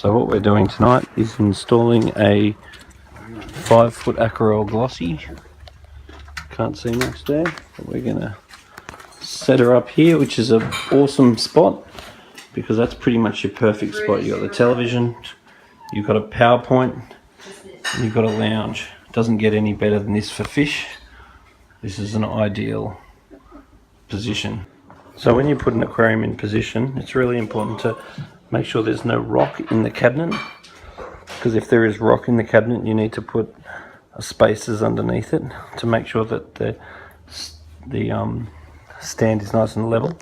So what we're doing tonight is installing a 5-foot Aquael Glossy. Can't see much there, but we're going to set her up here, which is an awesome spot because that's pretty much your perfect spot. You've got the television, you've got a PowerPoint, and you've got a lounge. It doesn't get any better than this for fish. This is an ideal position. So when you put an aquarium in position, it's really important to make sure there's no rock in the cabinet, because if there is rock in the cabinet, you need to put spacers underneath it to make sure that the stand is nice and level.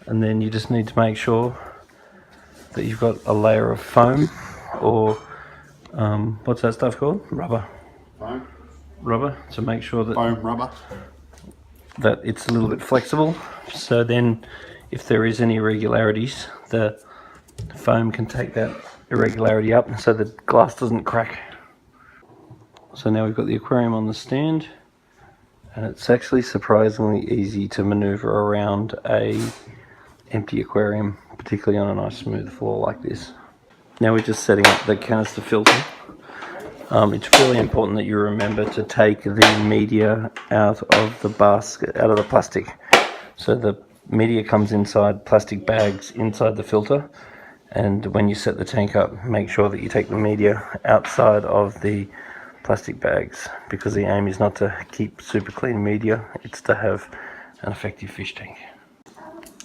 And then you just need to make sure that you've got a layer of foam or what's that stuff called? Rubber. Foam. Rubber, to make sure that foam rubber, that it's a little bit flexible, so then if there is any irregularities, the foam can take that irregularity up so the glass doesn't crack. So now we've got the aquarium on the stand, and it's actually surprisingly easy to maneuver around a empty aquarium, particularly on a nice smooth floor like this. Now we're just setting up the canister filter. It's really important that you remember to take the media out of the basket, out of the plastic. So the media comes inside plastic bags inside the filter, and when you set the tank up, make sure that you take the media outside of the plastic bags, because the aim is not to keep super clean media, it's to have an effective fish tank.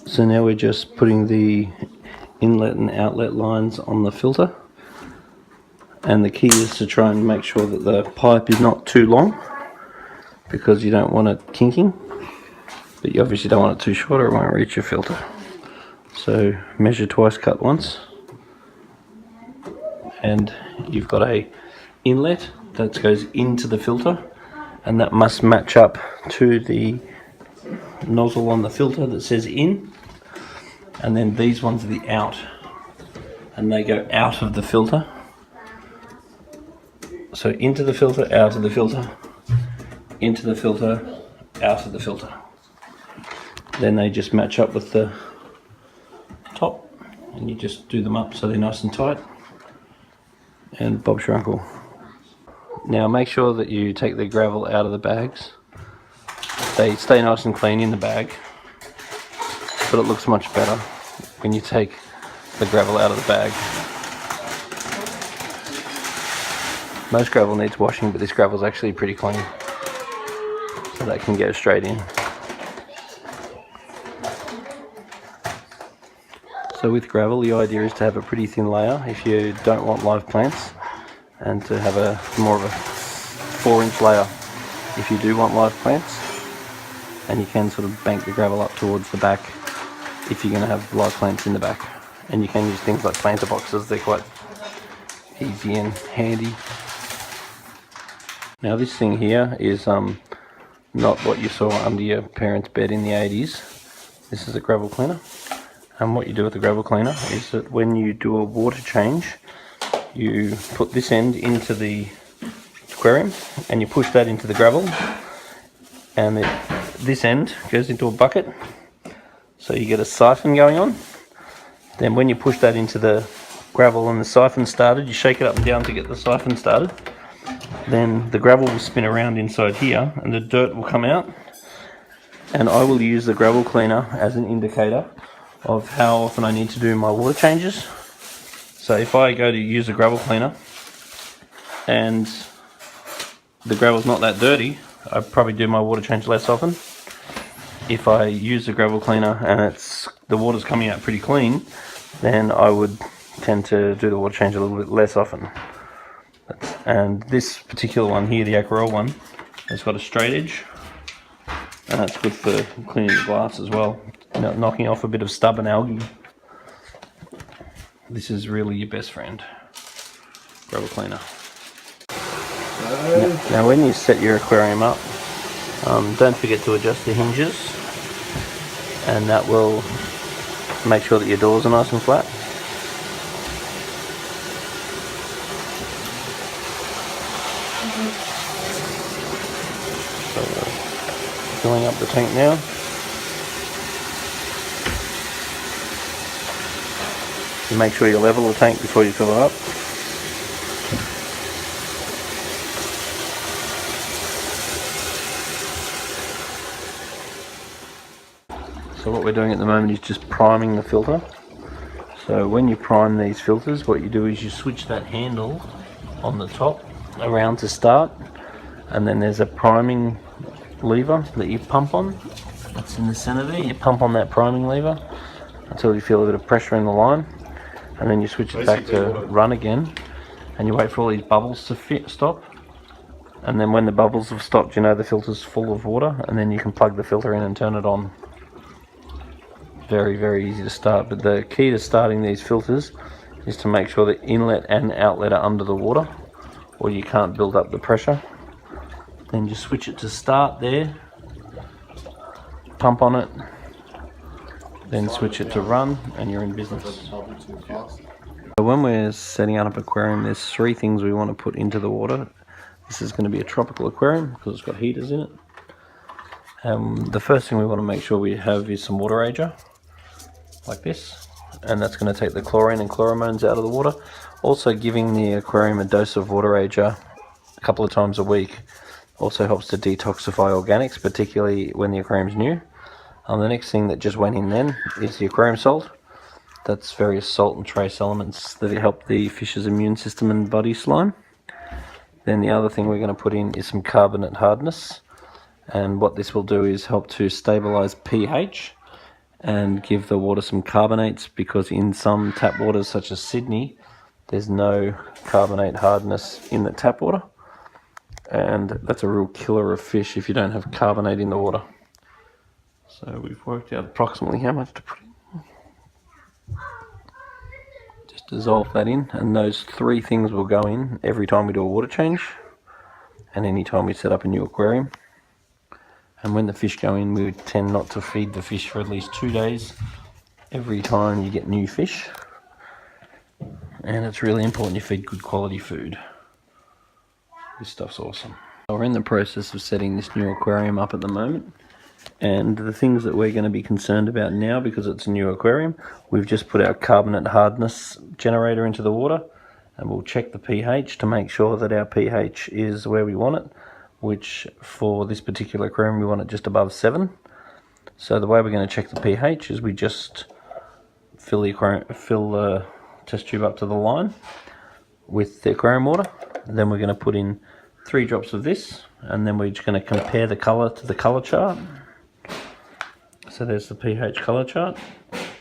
So now we're just putting the inlet and outlet lines on the filter. And the key is to try and make sure that the pipe is not too long, because you don't want it kinking, but you obviously don't want it too short or it won't reach your filter. So measure twice, cut once, and you've got a inlet that goes into the filter, and that must match up to the nozzle on the filter that says in, and then these ones are the out, and they go out of the filter. So into the filter, out of the filter, into the filter, out of the filter. Then they just match up with the top, and you just do them up so they're nice and tight, and Bob's your uncle. Now make sure that you take the gravel out of the bags. They stay nice and clean in the bag, but it looks much better when you take the gravel out of the bag. Most gravel needs washing, but this gravel is actually pretty clean, so that can go straight in. So with gravel, the idea is to have a pretty thin layer if you don't want live plants, and to have a more of a 4-inch layer if you do want live plants. And you can sort of bank the gravel up towards the back if you're going to have live plants in the back. And you can use things like planter boxes, they're quite easy and handy. Now this thing here is not what you saw under your parents' bed in the 80s. This is a gravel cleaner. And what you do with the gravel cleaner is that when you do a water change, you put this end into the aquarium and you push that into the gravel, and this end goes into a bucket, so you get a siphon going on. Then when you push that into the gravel and the siphon started, you shake it up and down to get the siphon started. Then the gravel will spin around inside here and the dirt will come out, and I will use the gravel cleaner as an indicator of how often I need to do my water changes. So if I go to use a gravel cleaner and the gravel's not that dirty, I probably do my water change less often. If I use the gravel cleaner and the water's coming out pretty clean, then I would tend to do the water change a little bit less often. And this particular one here, the Aquarium one, has got a straight edge, and that's good for cleaning the glass as well, knocking off a bit of stubborn algae. This is really your best friend, gravel cleaner. Now when you set your aquarium up, don't forget to adjust the hinges, and that will make sure that your doors are nice and flat. So filling up the tank now. You make sure you level the tank before you fill it up. So what we're doing at the moment is just priming the filter. So when you prime these filters, what you do is you switch that handle on the top around to start, and then there's a priming lever that you pump on. That's in the center there. You pump on that priming lever until you feel a bit of pressure in the line, and then you switch it back to run again, and you wait for all these bubbles to stop. And then when the bubbles have stopped, you know the filter's full of water, and then you can plug the filter in and turn it on. Very, very easy to start, but the key to starting these filters is to make sure the inlet and outlet are under the water, or you can't build up the pressure. Then just switch it to start there, pump on it, then switch it to run, and you're in business. So when we're setting up an aquarium, there's 3 things we want to put into the water. This is going to be a tropical aquarium because it's got heaters in it. The first thing we want to make sure we have is some water ager, like this, and that's going to take the chlorine and chloromones out of the water. Also, giving the aquarium a dose of water ager a couple of times a week also helps to detoxify organics, particularly when the aquarium's new. The next thing that just went in then is the aquarium salt. That's various salt and trace elements that help the fish's immune system and body slime. Then the other thing we're going to put in is some carbonate hardness, and what this will do is help to stabilize pH and give the water some carbonates, because in some tap waters such as Sydney there's no carbonate hardness in the tap water, and that's a real killer of fish if you don't have carbonate in the water. So we've worked out approximately how much to put in. Just dissolve that in, and those 3 things will go in every time we do a water change and any time we set up a new aquarium. And when the fish go in, we would tend not to feed the fish for at least 2 days every time you get new fish. And it's really important you feed good quality food. This stuff's awesome. We're in the process of setting this new aquarium up at the moment. And the things that we're going to be concerned about now, because it's a new aquarium, we've just put our carbonate hardness generator into the water, and we'll check the pH to make sure that our pH is where we want it, which for this particular aquarium we want it just above 7. So the way we're going to check the pH is we just fill the test tube up to the line with the aquarium water. Then we're going to put in 3 drops of this, and then we're just going to compare the colour to the colour chart. So there's the pH colour chart,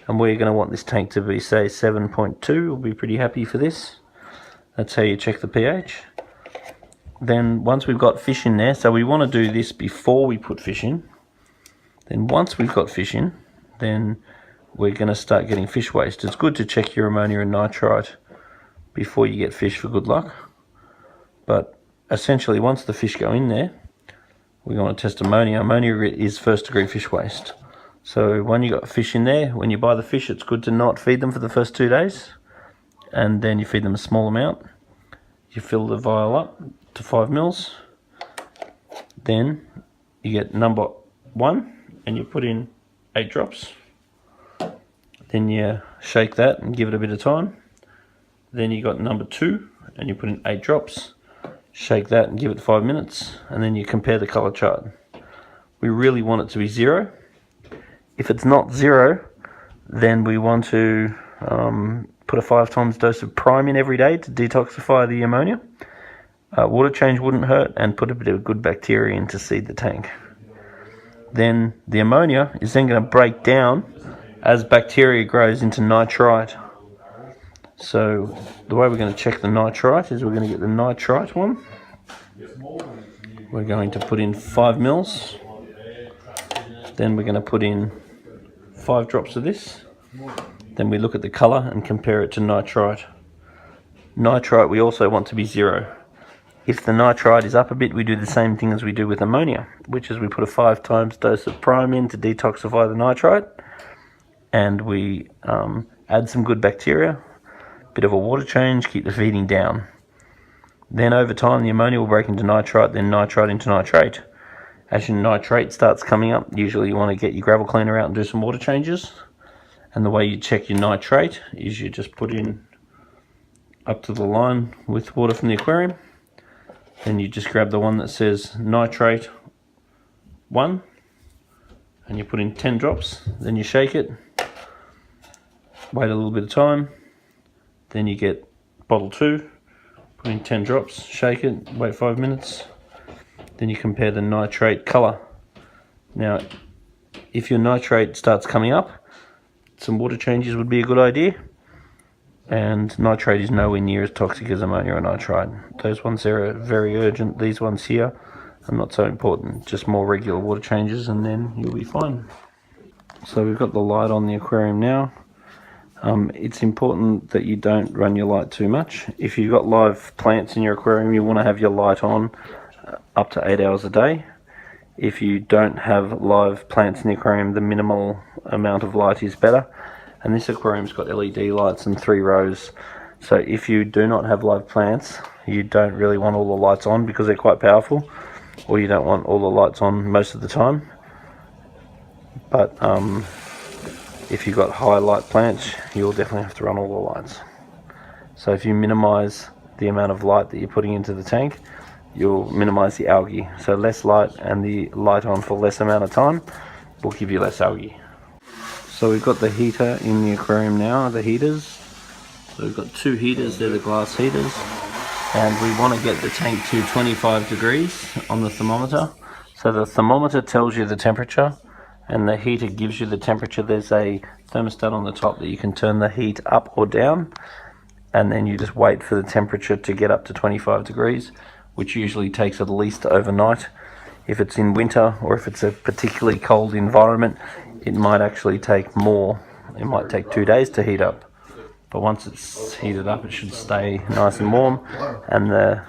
and we're going to want this tank to be, say, 7.2. We'll be pretty happy for this. That's how you check the pH. Then once we've got fish in there, so we want to do this before we put fish in. Then once we've got fish in, then we're going to start getting fish waste. It's good to check your ammonia and nitrite before you get fish for good luck. But essentially, once the fish go in there, we want to test ammonia. Ammonia is 1st degree fish waste. So when you got fish in there, when you buy the fish, it's good to not feed them for the first 2 days, and then you feed them a small amount. You fill the vial up to 5 mils. Then you get number 1 and you put in 8 drops. Then you shake that and give it a bit of time. Then you got number 2 and you put in 8 drops. Shake that and give it 5 minutes, and then you compare the colour chart. We really want it to be 0. If it's not 0, then we want to put a 5 times dose of prime in every day to detoxify the ammonia. Water change wouldn't hurt, and put a bit of good bacteria in to seed the tank. Then the ammonia is then going to break down as bacteria grows into nitrite. So the way we're going to check the nitrite is we're going to get the nitrite one. We're going to put in 5 mils. Then we're going to put in 5 drops of this. Then we look at the colour and compare it to nitrite. Nitrite we also want to be 0. If the nitrite is up a bit, we do the same thing as we do with ammonia, which is we put a 5 times dose of prime in to detoxify the nitrite, and we add some good bacteria, bit of a water change, keep the feeding down. Then over time the ammonia will break into nitrite, then nitrite into nitrate. As your nitrate starts coming up, usually you want to get your gravel cleaner out and do some water changes. And the way you check your nitrate is you just put in up to the line with water from the aquarium. Then you just grab the one that says nitrate 1 and you put in 10 drops. Then you shake it, wait a little bit of time. Then you get bottle 2, put in 10 drops, shake it, wait 5 minutes. Then you compare the nitrate colour. Now, if your nitrate starts coming up, some water changes would be a good idea. And nitrate is nowhere near as toxic as ammonia or nitrite. Those ones there are very urgent. These ones here are not so important. Just more regular water changes and then you'll be fine. So we've got the light on the aquarium now. It's important that you don't run your light too much. If you've got live plants in your aquarium, you want to have your light on up to 8 hours a day. If you don't have live plants in the aquarium, the minimal amount of light is better. And this aquarium's got LED lights and 3 rows. So if you do not have live plants, you don't really want all the lights on because they're quite powerful, or you don't want all the lights on most of the time. But if you've got high light plants, you'll definitely have to run all the lights. So if you minimize the amount of light that you're putting into the tank, you'll minimize the algae. So less light and the light on for less amount of time will give you less algae. So we've got the heater in the aquarium now, the heaters. So we've got 2 heaters, they're the glass heaters. And we want to get the tank to 25 degrees on the thermometer. So the thermometer tells you the temperature and the heater gives you the temperature. There's a thermostat on the top that you can turn the heat up or down. And then you just wait for the temperature to get up to 25 degrees, which usually takes at least overnight. If it's in winter or if it's a particularly cold environment, it might actually take more. It might take 2 days to heat up. But once it's heated up, it should stay nice and warm, and the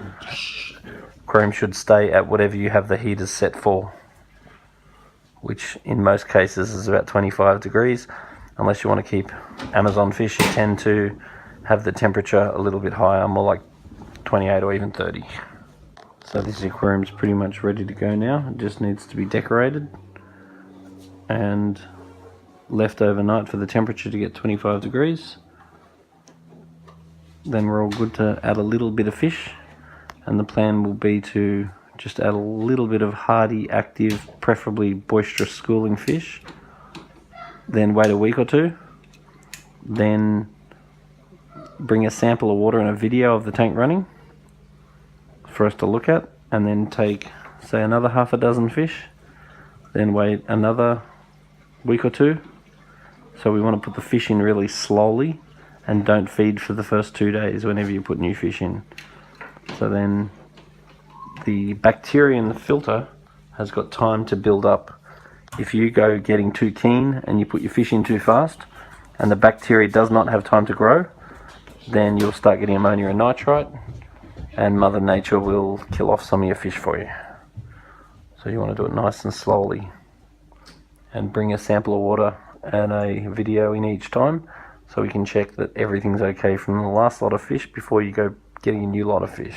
aquarium should stay at whatever you have the heaters set for, which in most cases is about 25 degrees. Unless you want to keep Amazon fish, you tend to have the temperature a little bit higher, more like 28 or even 30. So this aquarium's pretty much ready to go now. It just needs to be decorated and left overnight for the temperature to get 25 degrees. Then we're all good to add a little bit of fish, and the plan will be to just add a little bit of hardy, active, preferably boisterous schooling fish. Then wait a week or 2. Then bring a sample of water and a video of the tank running for us to look at, and then take, say, another half a dozen fish. Then wait another week or 2. So we want to put the fish in really slowly and don't feed for the first 2 days whenever you put new fish in. So then the bacteria in the filter has got time to build up. If you go getting too keen and you put your fish in too fast and the bacteria does not have time to grow, then you'll start getting ammonia and nitrite, and Mother Nature will kill off some of your fish for you. So you want to do it nice and slowly, and bring a sample of water and a video in each time, so we can check that everything's okay from the last lot of fish before you go getting a new lot of fish.